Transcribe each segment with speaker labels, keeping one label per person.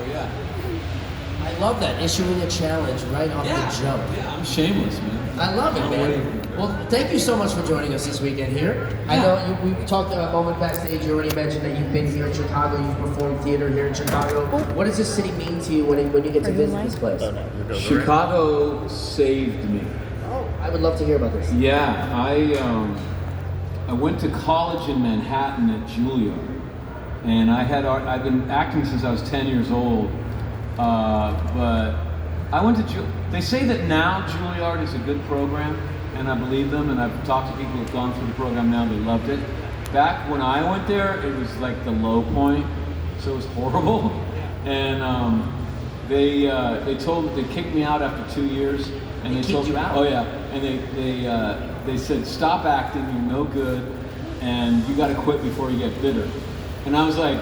Speaker 1: yeah.
Speaker 2: I love that, issuing a challenge right off the jump.
Speaker 1: Yeah, I'm shameless, man.
Speaker 2: I love it, man. Well, thank you so much for joining us this weekend here. I know we talked a moment backstage. You already mentioned that you've been here in Chicago. You've performed theater here in Chicago. What does this city mean to you when you get to visit this place?
Speaker 1: Chicago saved me.
Speaker 2: Oh, I would love to hear about this.
Speaker 1: Yeah, I went to college in Manhattan at Juilliard, and I've been acting since I was 10 years old. But I went to they say that now Juilliard is a good program, and I believe them, and I've talked to people who've gone through the program now, they loved it. Back when I went there, it was like the low point, so it was horrible. And they kicked me out after 2 years, and they told
Speaker 2: you out?
Speaker 1: Oh yeah, and they said, stop acting, you're no good, and you got to quit before you get bitter. And I was like,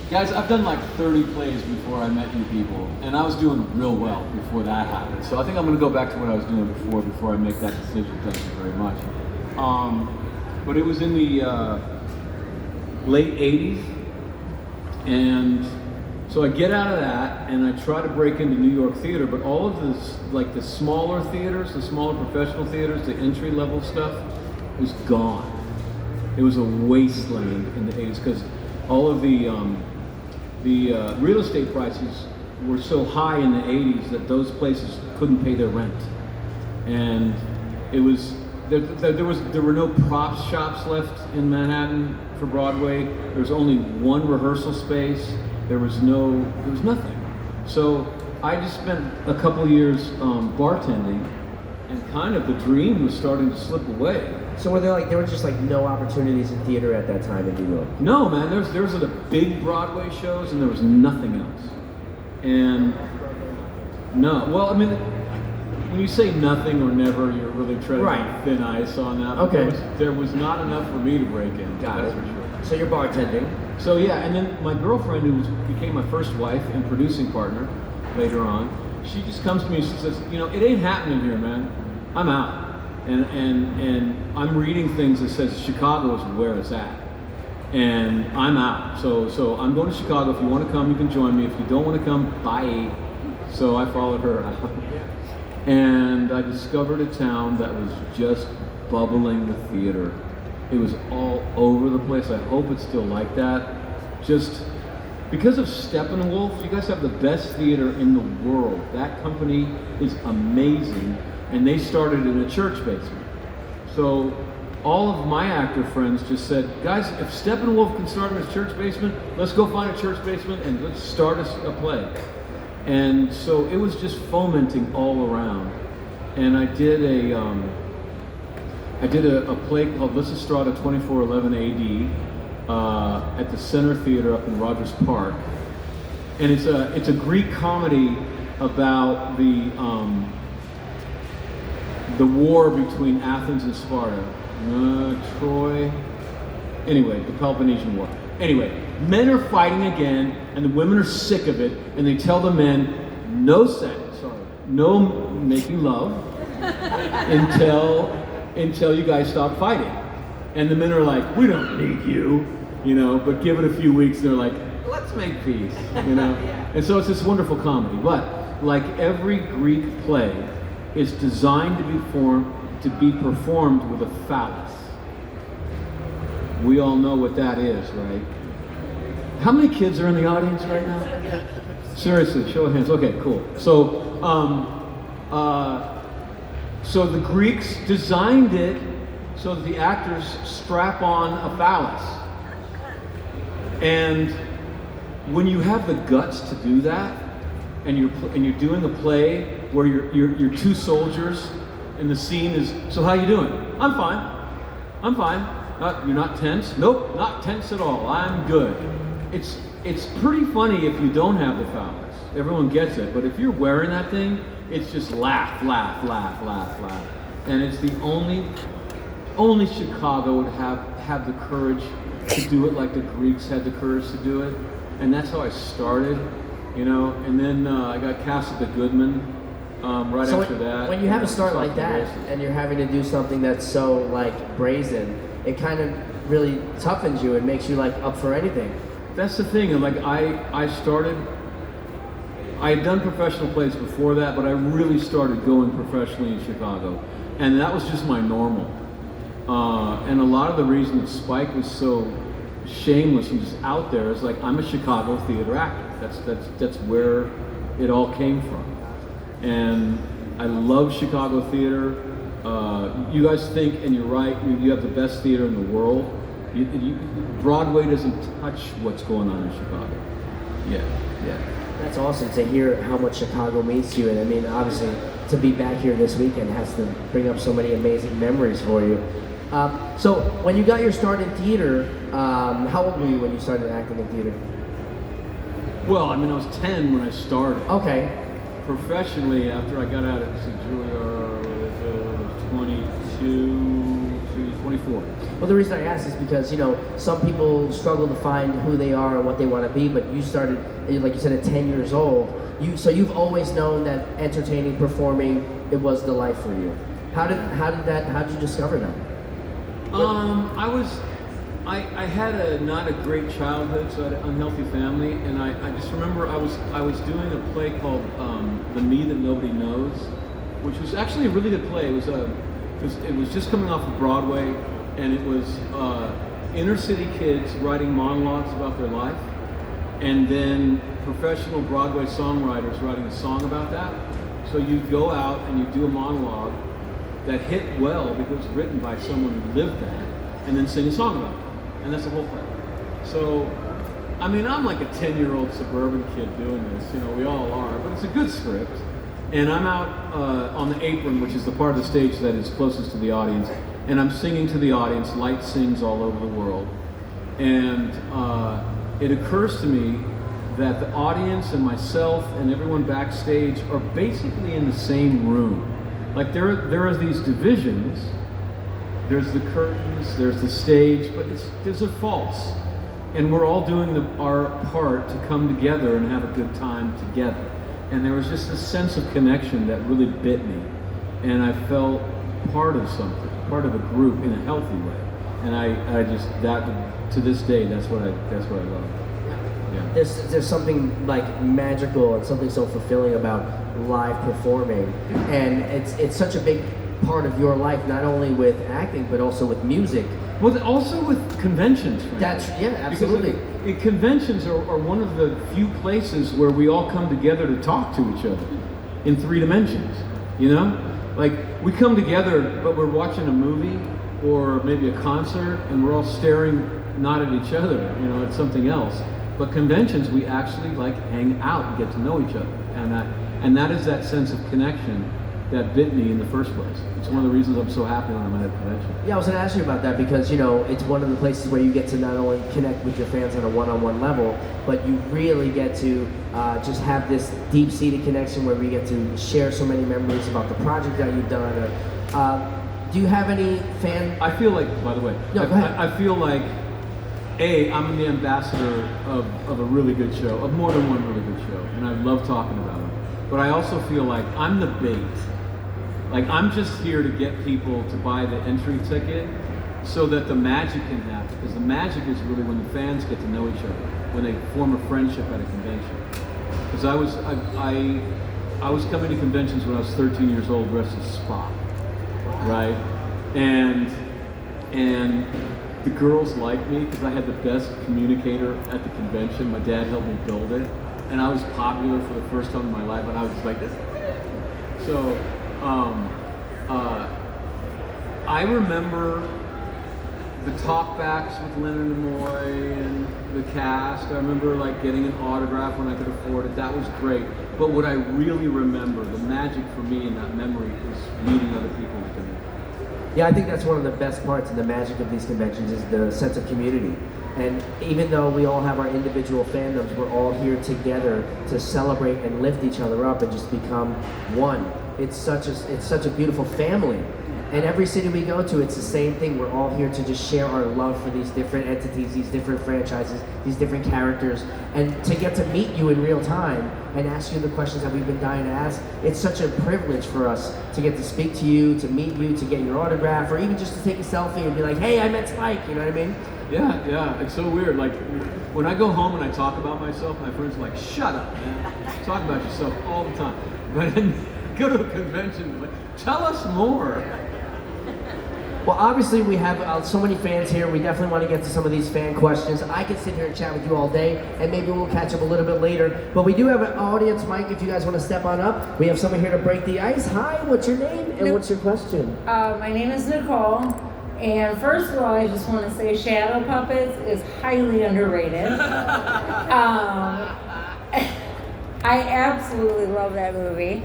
Speaker 1: guys, I've done like 30 plays before I met you people, and I was doing real well before that happened. So I think I'm going to go back to what I was doing before I make that decision. Thank you very much. But it was in the late 80s, and so I get out of that, and I try to break into New York theater, but all of this, like the smaller theaters, the smaller professional theaters, the entry-level stuff, was gone. It was a wasteland in the 80s, because all of the real estate prices were so high in the 80s that those places couldn't pay their rent, and it was there were no props shops left in Manhattan for Broadway. There was only one rehearsal space. There was nothing. So I just spent a couple years bartending, and kind of the dream was starting to slip away.
Speaker 2: So there were just like no opportunities in theater at that time in New York?
Speaker 1: No, man. There was the big Broadway shows, and there was nothing else. And no, well, I mean, when you say nothing or never, you're really treading on thin ice on that.
Speaker 2: Okay.
Speaker 1: There was not enough for me to break in.
Speaker 2: Got it.
Speaker 1: For sure.
Speaker 2: So you're bartending.
Speaker 1: So yeah, and then my girlfriend, who became my first wife and producing partner later on, she just comes to me and she says, it ain't happening here, man. I'm out. And I'm reading things that says Chicago is where it's at, and I'm out. So I'm going to Chicago. If you want to come, you can join me. If you don't want to come, bye. So I followed her out, and I discovered a town that was just bubbling with theater. It was all over the place. I hope it's still like that. Just because of Steppenwolf, you guys have the best theater in the world. That company is amazing. And they started in a church basement. So all of my actor friends just said, guys, if Steppenwolf can start in a church basement, let's go find a church basement and let's start a play. And so it was just fomenting all around. And I did a play called Lysistrata 2411 AD at the Center Theater up in Rogers Park. And it's a Greek comedy about the war between Athens and Sparta, Troy. Anyway, the Peloponnesian War. Anyway, men are fighting again, and the women are sick of it, and they tell the men, no making love until you guys stop fighting. And the men are like, we don't need you, but give it a few weeks, they're like, let's make peace, And so it's this wonderful comedy. But like every Greek play, is designed to be performed with a phallus. We all know what that is, right? How many kids are in the audience right now? Seriously, show of hands. Okay, cool. So, so the Greeks designed it so that the actors strap on a phallus. And when you have the guts to do that, and you're doing a play where you're two soldiers, and the scene is, so how you doing? I'm fine. You're not tense? Nope, not tense at all. I'm good. It's pretty funny if you don't have the phallus. Everyone gets it, but if you're wearing that thing, it's just laugh. And it's the only Chicago would have the courage to do it like the Greeks had the courage to do it. And that's how I started. And then I got cast at the Goodman after that.
Speaker 2: When you have a start like that, and you're having to do something that's so like brazen, it kind of really toughens you and makes you like up for anything.
Speaker 1: That's the thing, and like I started I had done professional plays before that, but I really started going professionally in Chicago, and that was just my normal. And a lot of the reason that Spike was so shameless and just out there is like, I'm a Chicago theater actor. That's where it all came from. And I love Chicago theater. You guys think, and you're right, you have the best theater in the world. Broadway doesn't touch what's going on in Chicago. Yeah.
Speaker 2: That's awesome to hear how much Chicago means to you. And I mean, obviously, to be back here this weekend has to bring up so many amazing memories for you. So, when you got your start in theater, how old were you when you started acting in theater?
Speaker 1: Well, I mean, I was 10 when I started.
Speaker 2: Okay.
Speaker 1: Professionally, after I got out of St. Juilliard, 22 to 24.
Speaker 2: Well, the reason I ask is because, some people struggle to find who they are and what they want to be, but you started, like you said, at 10 years old. So you've always known that entertaining, performing, it was the life for you. How did you discover that?
Speaker 1: I had not a great childhood, so I had an unhealthy family, and I just remember I was doing a play called The Me That Nobody Knows, which was actually a really good play. It was just coming off of Broadway, and it was inner city kids writing monologues about their life, and then professional Broadway songwriters writing a song about that. So you go out and you do a monologue that hit well because it was written by someone who lived that, and then sing a song about it. And that's the whole play. So, I mean, I'm like a 10-year-old suburban kid doing this, we all are, but it's a good script. And I'm out on the apron, which is the part of the stage that is closest to the audience, and I'm singing to the audience, Light Sings All Over the World. And it occurs to me that the audience and myself and everyone backstage are basically in the same room. Like there are these divisions. There's the curtains, there's the stage, but there's a false. And we're all doing our part to come together and have a good time together. And there was just this sense of connection that really bit me. And I felt part of something, part of a group in a healthy way. And I just, to this day, that's what I love. Yeah.
Speaker 2: There's something like magical and something so fulfilling about live performing. And it's such a big part of your life, not only with acting, but also with music.
Speaker 1: Well, also with conventions, frankly.
Speaker 2: Absolutely.
Speaker 1: Because conventions are one of the few places where we all come together to talk to each other in 3 dimensions, Like, we come together, but we're watching a movie or maybe a concert, and we're all staring not at each other, at something else. But conventions, we actually, hang out and get to know each other. And that is that sense of connection that bit me in the first place. It's one of the reasons I'm so happy when I'm at a convention.
Speaker 2: Yeah, I was going to ask you about that because, it's one of the places where you get to not only connect with your fans on a one-on-one level, but you really get to just have this deep-seated connection where we get to share so many memories about the project that you've done. Do you have any fan...
Speaker 1: I feel like, by the way,
Speaker 2: no, go ahead.
Speaker 1: I feel like, I'm the ambassador of a really good show, of more than one really good show, and I love talking about it. But I also feel like I'm the bait. Like, I'm just here to get people to buy the entry ticket so that the magic can happen. Because the magic is really when the fans get to know each other, when they form a friendship at a convention. Because I was coming to conventions when I was 13 years old dressed as Spock, right? And the girls liked me because I had the best communicator at the convention. My dad helped me build it. And I was popular for the first time in my life, and I was like, this is it. So, I remember the talkbacks with Leonard Nimoy and the cast. I remember getting an autograph when I could afford it. That was great. But what I really remember, the magic for me in that memory, is meeting other people in the community.
Speaker 2: Yeah, I think that's one of the best parts of the magic of these conventions is the sense of community. And even though we all have our individual fandoms, we're all here together to celebrate and lift each other up and just become one. It's such a beautiful family. And every city we go to, it's the same thing. We're all here to just share our love for these different entities, these different franchises, these different characters, and to get to meet you in real time and ask you the questions that we've been dying to ask. It's such a privilege for us to get to speak to you, to meet you, to get your autograph, or even just to take a selfie and be like, hey, I met Spike, you know what I mean?
Speaker 1: Yeah, it's so weird. Like, when I go home and I talk about myself, my friends are like, shut up, man. Talk about yourself all the time. But then go to a convention, like, tell us more.
Speaker 2: Well, obviously we have so many fans here. We definitely want to get to some of these fan questions. I could sit here and chat with you all day, and maybe we'll catch up a little bit later. But we do have an audience mic if you guys want to step on up. We have someone here to break the ice. Hi, what's your name and what's your question?
Speaker 3: My name is Nicole, and first of all, I just want to say Shadow Puppets is highly underrated. I absolutely love that movie.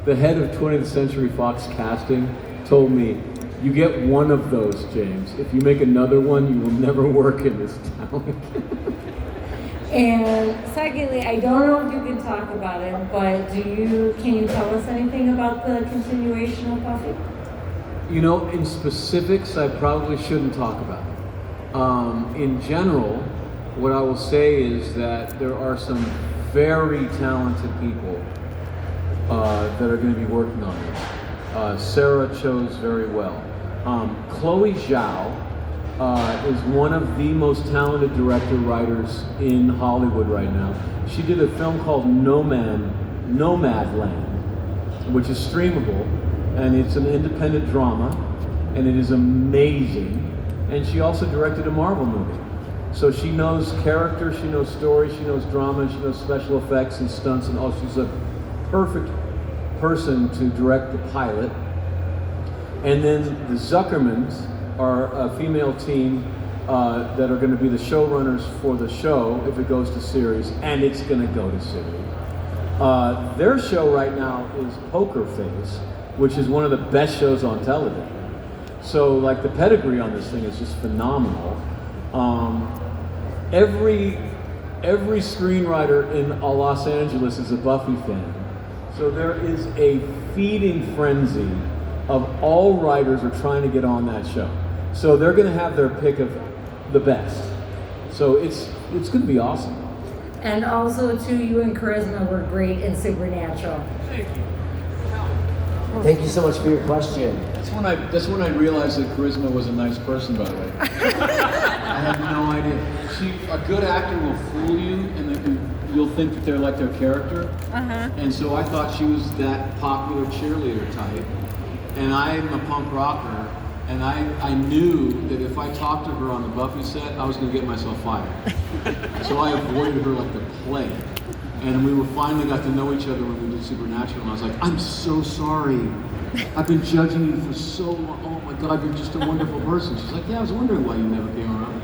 Speaker 1: The head of 20th Century Fox Casting told me, you get one of those, James. If you make another one, you will never work in this town.
Speaker 3: And secondly, I don't know if you can talk about it, but can you tell us anything about the continuation of Buffy?
Speaker 1: You know, in specifics, I probably shouldn't talk about. In general, what I will say is that there are some very talented people that are going to be working on this. Sarah chose very well. Chloe Zhao is one of the most talented director-writers in Hollywood right now. She did a film called Nomadland, which is streamable, and it's an independent drama, and it is amazing. And she also directed a Marvel movie. So she knows character, she knows story, she knows drama, she knows special effects and stunts, and all. She's a perfect person to direct the pilot. And then the Zuckermans are a female team that are going to be the showrunners for the show if it goes to series, and it's going to go to series. Their show right now is Poker Face, which is one of the best shows on television. So, like, the pedigree on this thing is just phenomenal. Every screenwriter in Los Angeles is a Buffy fan. So there is a feeding frenzy of all writers are trying to get on that show. So they're going to have their pick of the best. So it's going to be awesome.
Speaker 3: And also, too, you and Charisma were great in Supernatural.
Speaker 1: Thank you.
Speaker 2: Thank you so much for your question.
Speaker 1: That's when I realized that Charisma was a nice person, by the way. I had no idea. A good actor will fool you, and you'll think that they're like their character. And so I thought she was that popular cheerleader type. And I'm a punk rocker, and I knew that if I talked to her on the Buffy set, I was going to get myself fired. So I avoided her like the plague. And we finally got to know each other when we did Supernatural, and I was like, I'm so sorry. I've been judging you for so long. Oh my God, you're just a wonderful person. She's like, yeah, I was wondering why you never came around.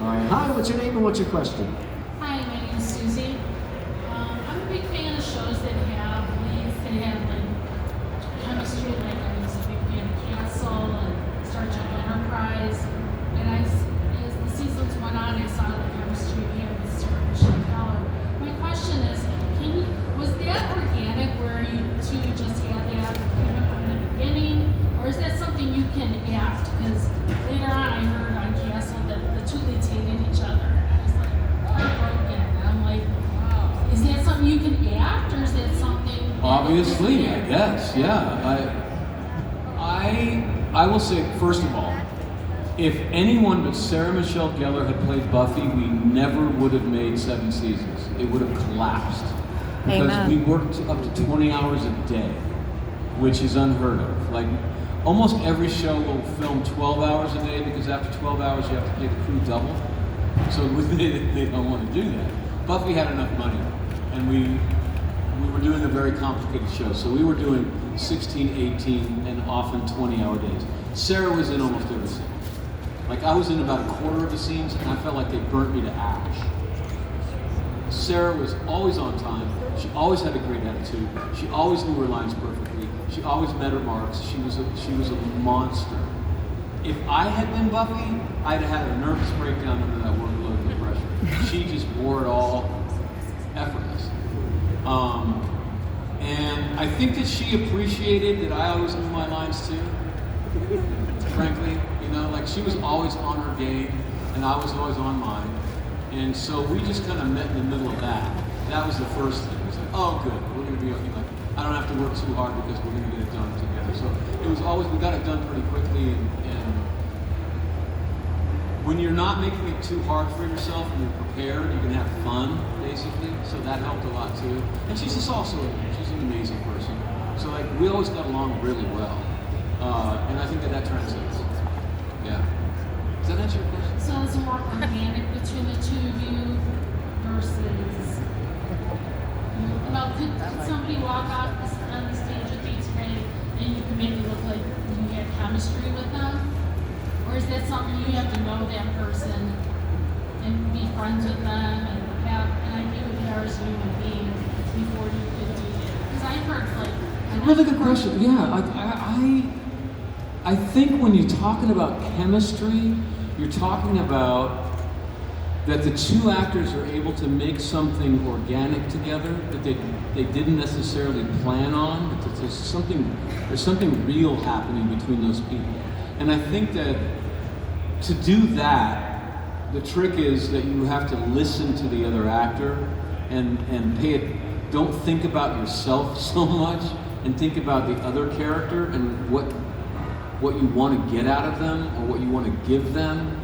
Speaker 2: All right. Hi, what's your name and what's your question?
Speaker 4: Hi, my name is Susie. I'm a big fan of shows that have leads that have like chemistry, like I was a big fan of Castle and Star Trek Enterprise. And as the seasons went on, I saw the chemistry we had with Sarah Michelle Gellar. My question is, was that organic where you two just had that from the beginning? Or is that something you can act? Because later on I heard on Castle that the two leads hated each other. And I was like, heartbroken. And I'm like, wow. Is that something you can act, or is that something?
Speaker 1: Obviously, I guess, yeah. I will say, first of all, if anyone but Sarah Michelle Gellar had played Buffy, we never would have made 7 seasons. It would have collapsed. Because
Speaker 5: Amen.
Speaker 1: we worked up to 20 hours a day, which is unheard of. Like, almost every show will film 12 hours a day, because after 12 hours you have to pay the crew double. So they don't want to do that. Buffy had enough money, and we were doing a very complicated show. So we were doing 16, 18, and often 20-hour days. Sarah was in almost every scene. Like, I was in about a quarter of the scenes, and I felt like they burnt me to ash. Sarah was always on time. She always had a great attitude. She always knew her lines perfectly. She always met her marks. She was a monster. If I had been Buffy, I'd have had a nervous breakdown under that workload and the pressure. She just bore it all effortless. And I think that she appreciated that I always knew my lines too. Frankly, you know, like, she was always on her game, and I was always on mine. And so we just kind of met in the middle of that. That was the first thing. It was like, oh, good, we're going to be okay. Like, I don't have to work too hard because we're going to get it done together. So it was always, we got it done pretty quickly, and when you're not making it too hard for yourself and you're prepared, you can have fun, basically. So that helped a lot too. And she's just also, she's an amazing person. So like, we always got along really well. And I think that translates. Yeah. Does that answer your question?
Speaker 4: So it's more organic between the two of you versus, you know, could somebody walk out on the stage with you today and you can make it look like you had chemistry with them? Or is that something you have to know that person and be friends with them and have an idea who they are as a human being before you could do that? Because I've heard like...
Speaker 1: Really good question. Yeah, I think when you're talking about chemistry, you're talking about that the two actors are able to make something organic together that they didn't necessarily plan on, but that there's something real happening between those people. And I think that to do that, the trick is that you have to listen to the other actor and pay it. Don't think about yourself so much, and think about the other character and what you want to get out of them or what you want to give them.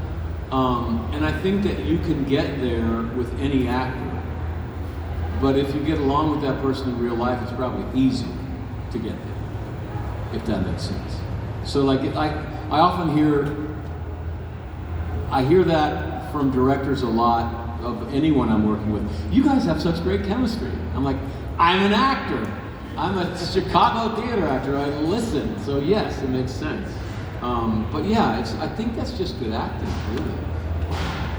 Speaker 1: And I think that you can get there with any actor. But if you get along with that person in real life, it's probably easy to get there, if that makes sense. So like, I often hear that from directors a lot, of anyone I'm working with. You guys have such great chemistry. I'm like, I'm an actor. I'm a Chicago theater actor. I listen. So yes, it makes sense. But yeah, I think that's just good acting, really.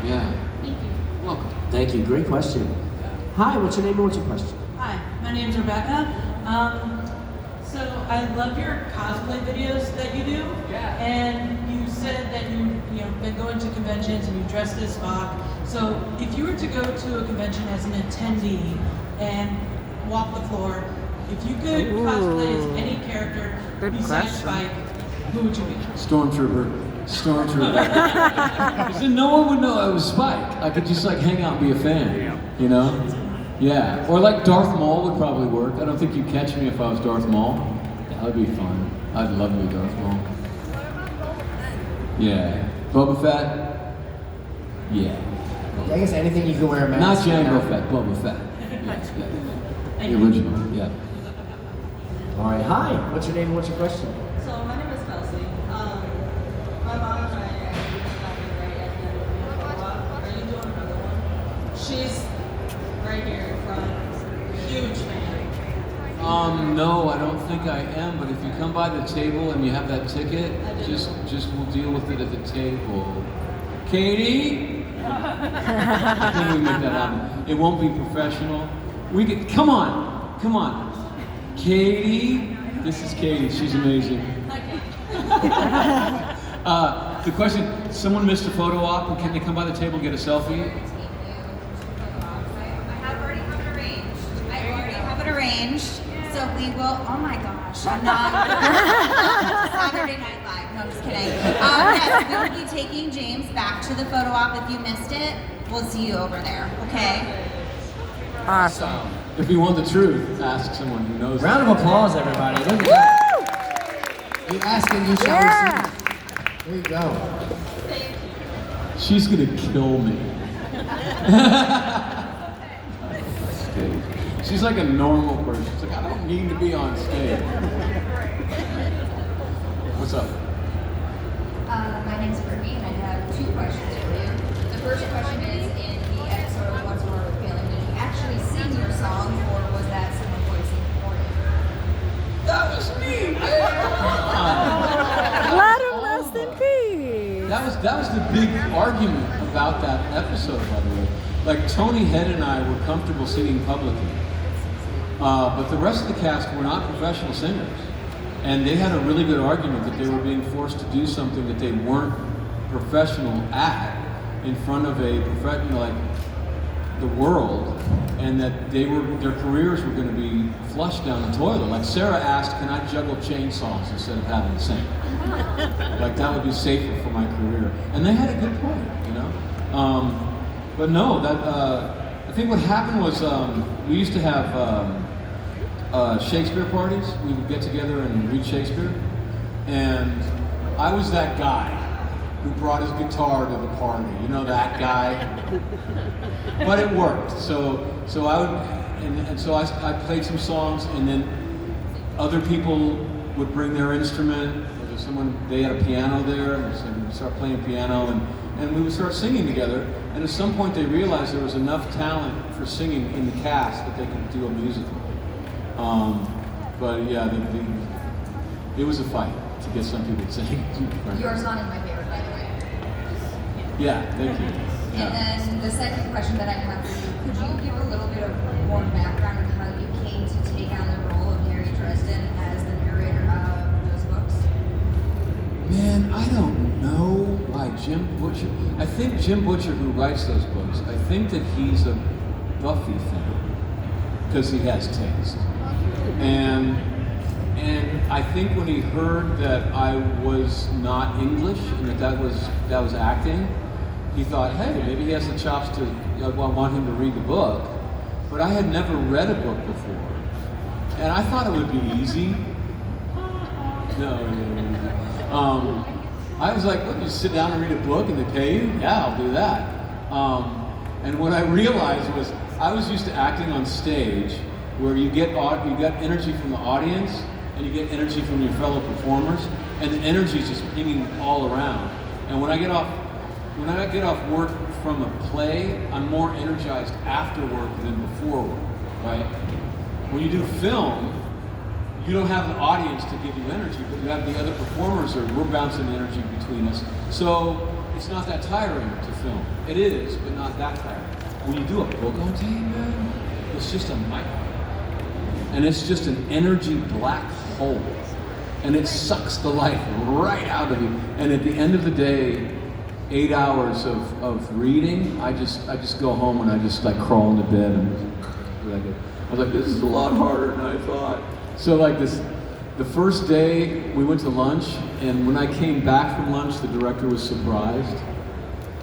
Speaker 1: Yeah.
Speaker 4: Thank you.
Speaker 1: Welcome.
Speaker 2: Thank you. Great question. Hi, what's your name and what's your question?
Speaker 5: Hi, my name's Rebecca. So I love your cosplay videos that you do.
Speaker 1: Yeah.
Speaker 5: And you said that you know been going to conventions and you dressed as Spock. So if you were to go to a convention as an attendee and walk the floor, if you could cosplay as any character besides Spike, who would you be?
Speaker 1: Stormtrooper. Because then no one would know I was Spike. I could just like hang out and be a fan, you know? Yeah. Or like Darth Maul would probably work. I don't think you'd catch me if I was Darth Maul. That would be fun. I'd love to be Darth Maul. Yeah. Boba Fett? Yeah.
Speaker 2: I guess anything you can wear a mask.
Speaker 1: Not Jango Fett, Boba Fett. Yes, yeah. The original, yeah.
Speaker 2: All right, hi. What's your name and what's your question?
Speaker 6: So my name is Kelsey. My mom and I actually just got married at the end of the month. Are you doing another one? She's right here in front. Huge fan.
Speaker 1: No, I don't think I am, but if you come by the table and you have that ticket, just we'll deal with it at the table. Katie? I think we make that happen. It won't be professional. Come on. Katie, this is Katie, she's amazing. The question, someone missed a photo op, and can they come by the table and get a selfie?
Speaker 7: I already have it arranged. So we will, oh my gosh, I'm not. Saturday Night Live, no, I'm just kidding. Yes, we will be taking James back to the photo op. If you missed it, we'll see you over there, okay?
Speaker 2: Awesome.
Speaker 1: If you want the truth, ask someone who knows.
Speaker 2: Round of applause, everybody. Look at that. You ask and you shall receive. There you go.
Speaker 1: She's gonna kill me. She's like a normal person. She's like, I don't need to be on stage. What's up?
Speaker 7: My name's Brittany, and I have two questions for you. The first question is, in the episode of What's More with Feeling, did you actually sing your song, or was that someone voicing for you?
Speaker 1: That was me.
Speaker 8: Let him rest in peace.
Speaker 1: That was the big argument about that episode, by the way. Like Tony Head and I were comfortable singing publicly. But the rest of the cast were not professional singers. And they had a really good argument that they were being forced to do something that they weren't professional at in front of a professional, like the world, and that their careers were going to be flushed down the toilet. Like Sarah asked, can I juggle chainsaws instead of having to sing? Like that would be safer for my career. And they had a good point, you know? But no, I think what happened was we used to have Shakespeare parties. We would get together and read Shakespeare. And I was that guy. who brought his guitar to the party. You know that guy? But it worked. So I would, and so I played some songs, and then other people would bring their instrument. Or there's someone, they had a piano there, and so we'd start playing piano, and we would start singing together. And at some point they realized there was enough talent for singing in the cast that they could do a musical. But yeah, it was a fight to get some people to sing.
Speaker 7: Your song is my favorite, by the way.
Speaker 1: Yeah, thank you. Yeah.
Speaker 7: And then the second question that I have for you, could you give a little bit of more background on how you came to take on the role of Mary Dresden as the narrator of those books?
Speaker 1: Man, I don't know why Jim Butcher. I think Jim Butcher, who writes those books, I think that he's a Buffy fan because he has taste. And I think when he heard that I was not English and that was acting, he thought, hey, maybe he has the chops to. I want him to read the book. But I had never read a book before, and I thought it would be easy. No. I was like, what, you sit down and read a book and they pay you? Yeah, I'll do that. And what I realized was I was used to acting on stage where you get energy from the audience and you get energy from your fellow performers, and the energy is just pinging all around. And when I get off work from a play, I'm more energized after work than before work, right? When you do film, you don't have an audience to give you energy, but you have the other performers, or we're bouncing energy between us. So it's not that tiring to film. It is, but not that tiring. When you do a book on tape, man, it's just a microphone. And it's just an energy black hole. And it sucks the life right out of you. And at the end of the day, 8 hours of reading, I just go home and I just like crawl into bed and I was like, this is a lot harder than I thought. So like the first day we went to lunch, and when I came back from lunch, the director was surprised.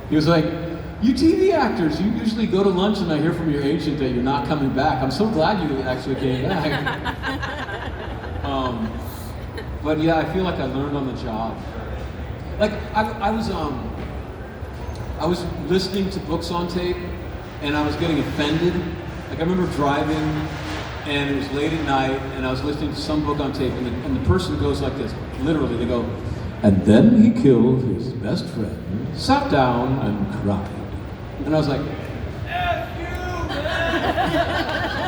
Speaker 1: He was like, you TV actors, you usually go to lunch and I hear from your agent that you're not coming back. I'm so glad you actually came back. But yeah, I feel like I learned on the job. Like I was listening to books on tape, and I was getting offended. Like I remember driving, and it was late at night, and I was listening to some book on tape, and the person goes like this, literally, they go, and then he killed his best friend, sat down, and cried. And I was like, F you!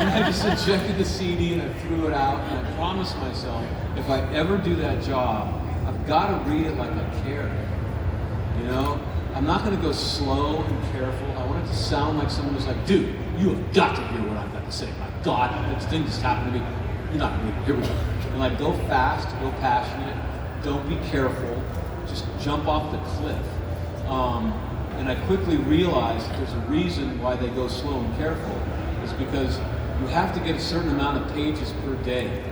Speaker 1: And I just ejected the CD and I threw it out, and I promised myself, if I ever do that job, I've got to read it like I care. You know? I'm not going to go slow and careful. I want it to sound like someone who's like, dude, you have got to hear what I've got to say. My God, this thing just happened to me. You're not going to hear it. And like, go fast, go passionate. Don't be careful. Just jump off the cliff. And I quickly realized that there's a reason why they go slow and careful. It's because you have to get a certain amount of pages per day,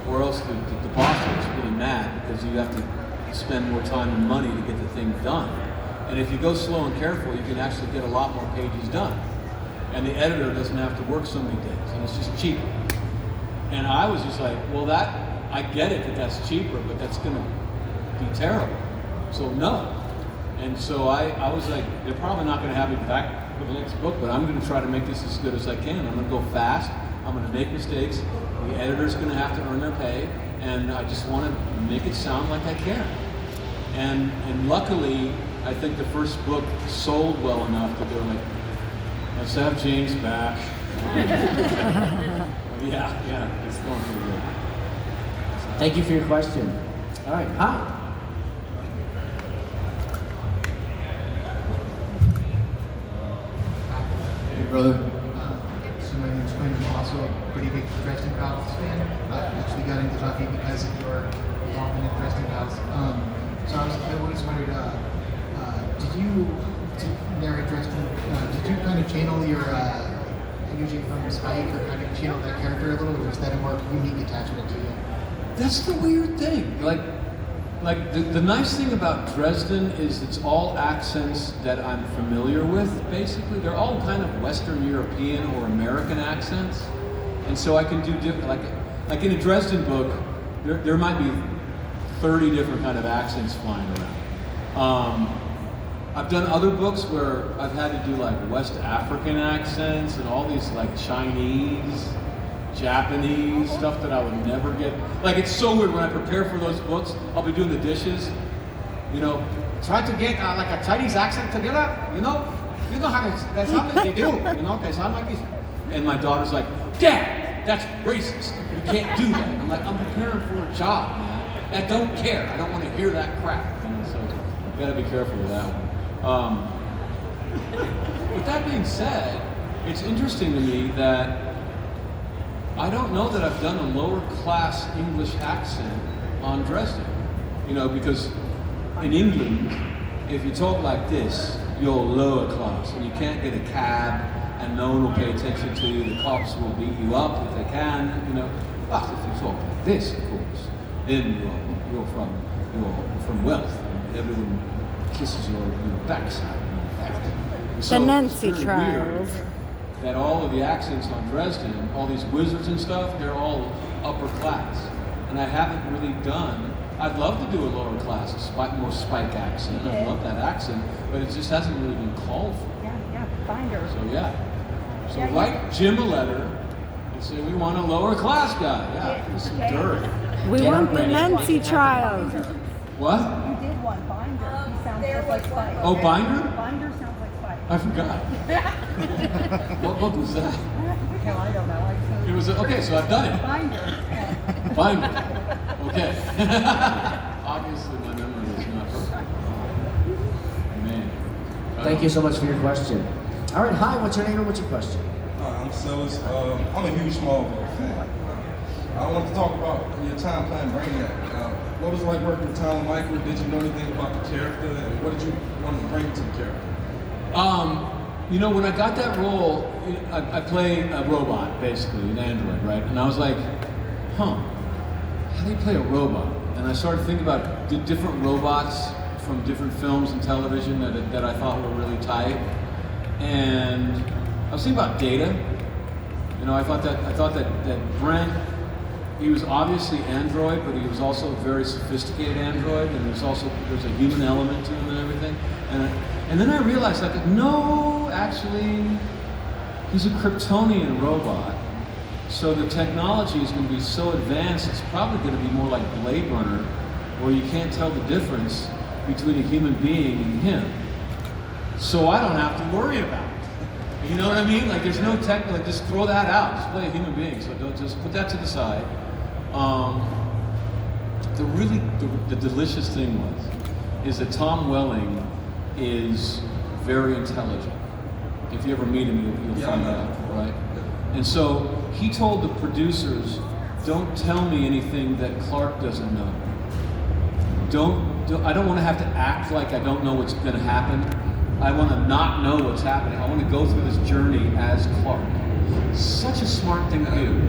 Speaker 1: or else the boss gets really mad because you have to spend more time and money to get the thing done. And if you go slow and careful, you can actually get a lot more pages done. And the editor doesn't have to work so many days, and it's just cheaper. And I was just like, well, I get it that that's cheaper, but that's gonna be terrible. So no. And so I was like, they're probably not gonna have me back for the next book, but I'm gonna try to make this as good as I can. I'm gonna go fast, I'm gonna make mistakes, the editor's gonna have to earn their pay, and I just wanna make it sound like I care. And luckily, I think the first book sold well enough that they were like, let's have James back. Yeah, it's going pretty good.
Speaker 2: Thank you for your question. All right, hi.
Speaker 9: Hey, brother. So my name's Quinn. I'm also a pretty big Dresden Files fan. I actually got into Buffy because of your involvement in Dresden Files. So I always wondered, did you, to narrate Dresden, did you kind of channel your energy from Spike, or kind of channel that character a little, or is that a more unique attachment to you?
Speaker 1: That's the weird thing. Like the nice thing about Dresden is it's all accents that I'm familiar with, basically. They're all kind of Western European or American accents. And so I can do different, like in a Dresden book, there might be 30 different kind of accents flying around. I've done other books where I've had to do like West African accents and all these like Chinese, Japanese stuff that I would never get. Like it's so weird when I prepare for those books, I'll be doing the dishes, you know, try to get like a Chinese accent together, you know how that's how they do, you know, they sound like this. And my daughter's like, Dad, that's racist. You can't do that. I'm like, I'm preparing for a job, man. I don't care. I don't want to hear that crap. You know, so you gotta be careful with that one. With that being said, it's interesting to me that I don't know that I've done a lower class English accent on Dresden. You know, because in England, if you talk like this, you're lower class and you can't get a cab and no one will pay attention to you. The cops will beat you up if they can, you know. But if you talk like this, of course, then you're from wealth and everyone kisses your backside. So
Speaker 8: The Nancy
Speaker 1: it's really
Speaker 8: trials.
Speaker 1: weird that all of the accents on Dresden, all these wizards and stuff, they're all upper class. And I haven't really done, I'd love to do a lower class, more Spike accent. I love that accent, but it just hasn't really been called for.
Speaker 10: Yeah, binder.
Speaker 1: So yeah. So write Jim a letter and say we want a lower class guy. Yeah, give us some dirt.
Speaker 8: We
Speaker 2: Get
Speaker 8: want the
Speaker 2: ready.
Speaker 8: Nancy trials.
Speaker 1: What?
Speaker 10: You did one, binder. He sounds just like Spike.
Speaker 1: Oh, Binder?
Speaker 10: Binder sounds like Spike.
Speaker 1: I forgot. What book was that?
Speaker 10: No, I don't know.
Speaker 1: It was okay. So I've done it.
Speaker 10: Binder.
Speaker 1: Binder. Okay. Obviously, my memory is not perfect. Man.
Speaker 2: Thank you so much for your question. All right, hi, what's your name and what's your question?
Speaker 11: I'm Silas. I'm a huge Smallville fan. I want to talk about your time playing Brainiac. What was it like working with Tom Michael? Did you know anything about the character, and what did you want to bring to the character?
Speaker 1: You know, when I got that role, I play a robot, basically, an android, right? And I was like, how do you play a robot? And I started thinking about different robots from different films and television that I thought were really tight. And I was thinking about Data. You know, I thought that Brent, he was obviously android, but he was also a very sophisticated android, and there's a human element to him and everything. And then I realized, like, no, actually, he's a Kryptonian robot. So the technology is going to be so advanced, it's probably going to be more like Blade Runner, where you can't tell the difference between a human being and him. So I don't have to worry about it. You know what I mean? Like, there's no tech, like, just throw that out. Just play a human being. So don't just put that to the side. The delicious thing is that Tom Welling is very intelligent. If you ever meet him, you'll find out, right? And so he told the producers, don't tell me anything that Clark doesn't know. I don't want to have to act like I don't know what's going to happen. I want to not know what's happening. I want to go through this journey as Clark. Such a smart thing to do.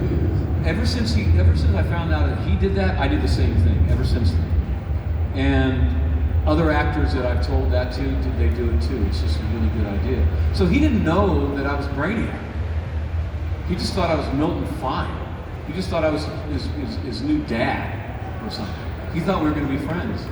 Speaker 1: Ever since I found out that he did that, I did the same thing ever since then. And other actors that I've told that to, they do it too. It's just a really good idea. So he didn't know that I was Brainiac. He just thought I was Milton Fine. He just thought I was his new dad or something. He thought we were going to be friends.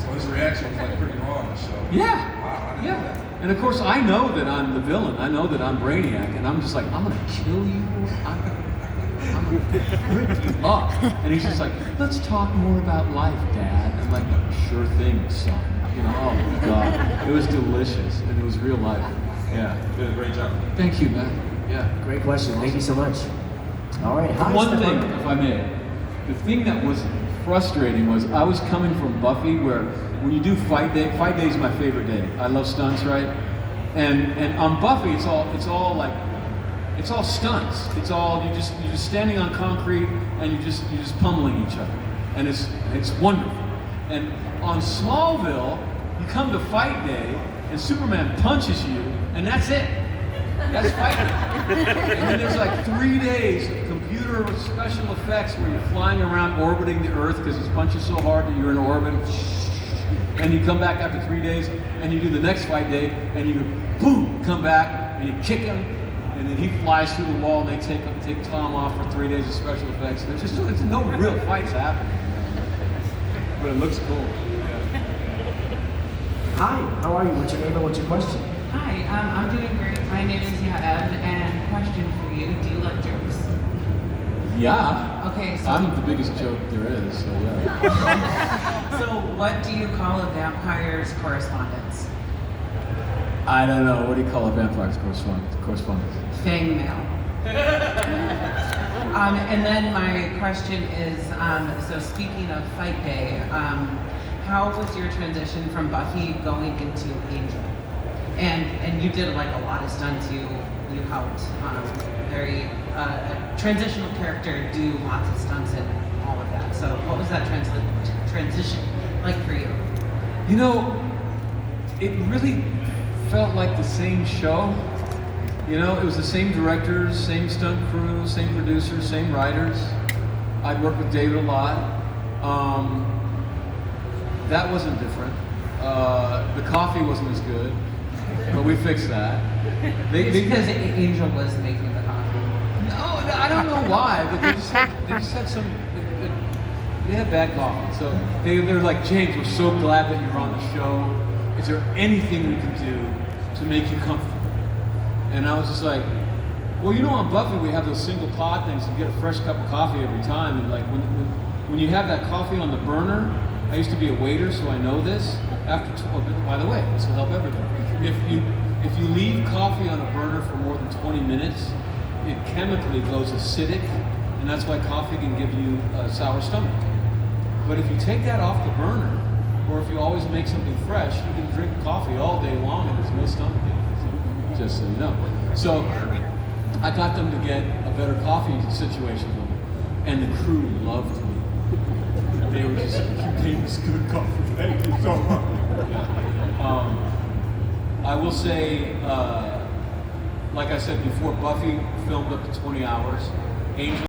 Speaker 11: So his reaction was like pretty raw on the show.
Speaker 1: Yeah.
Speaker 11: Wow,
Speaker 1: Yeah. And of course I know that I'm the villain. I know that I'm Brainiac, and I'm just like, I'm going to kill you. I'm going to rip you up. And he's just like, let's talk more about life, Dad. I'm like, sure thing, son. You know, oh my God. It was delicious, and it was real life. Yeah.
Speaker 11: You did a great job.
Speaker 1: Thank you, man. Yeah.
Speaker 2: Great question, thank you so much. All right, hi,
Speaker 1: One
Speaker 2: Stefan.
Speaker 1: thing, if I may, the thing that was frustrating was I was coming from Buffy, where when you do fight day is my favorite day. I love stunts, right? And on Buffy, it's all stunts. It's all you're just standing on concrete and you're just pummeling each other, and it's wonderful. And on Smallville, you come to fight day and Superman punches you, and that's it. That's fighting. And then there's like 3 days of computer special effects where you're flying around orbiting the Earth because he's punching so hard that you're in orbit. And you come back after 3 days and you do the next fight day and you boom, come back and you kick him, and then he flies through the wall and they take Tom off for 3 days of special effects. There's no real fights happening. But it looks cool.
Speaker 2: Hi, how are you? What's your name and what's your question?
Speaker 12: Hi, I'm doing great. My name is Yaed, and question for you: do you like jokes?
Speaker 1: Yeah.
Speaker 12: Okay, so
Speaker 1: I'm the biggest joke there is, so yeah.
Speaker 12: so what do you call a vampire's correspondence?
Speaker 1: I don't know. What do you call a vampire's correspondence?
Speaker 12: Fang mail. And then my question is: so speaking of Fight Day, how was your transition from Buffy going into Angel? And you did like a lot of stunts. You helped very transitional character do lots of stunts and all of that. So what was that transition like for you?
Speaker 1: You know, it really felt like the same show. You know, it was the same directors, same stunt crew, same producers, same writers. I'd worked with David a lot. That wasn't different. The coffee wasn't as good, but we fixed that.
Speaker 12: Because Angel was making the coffee.
Speaker 1: No, I don't know why, but they just had some. They had bad coffee, so they're like, James, we're so glad that you're on the show. Is there anything we can do to make you comfortable? And I was just like, well, you know, on Buffy we have those single pod things. You get a fresh cup of coffee every time, and like when you have that coffee on the burner. I used to be a waiter, so I know this. By the way, this will help everyone. If you leave coffee on a burner for more than 20 minutes, it chemically goes acidic, and that's why coffee can give you a sour stomach. But if you take that off the burner, or if you always make something fresh, you can drink coffee all day long and there's no stomach ache. Just so you know. So I got them to get a better coffee situation for me, and the crew loved me. They were just like, you gave us good coffee, thank you so much. I will say, like I said before, Buffy filmed up to 20 hours. Angel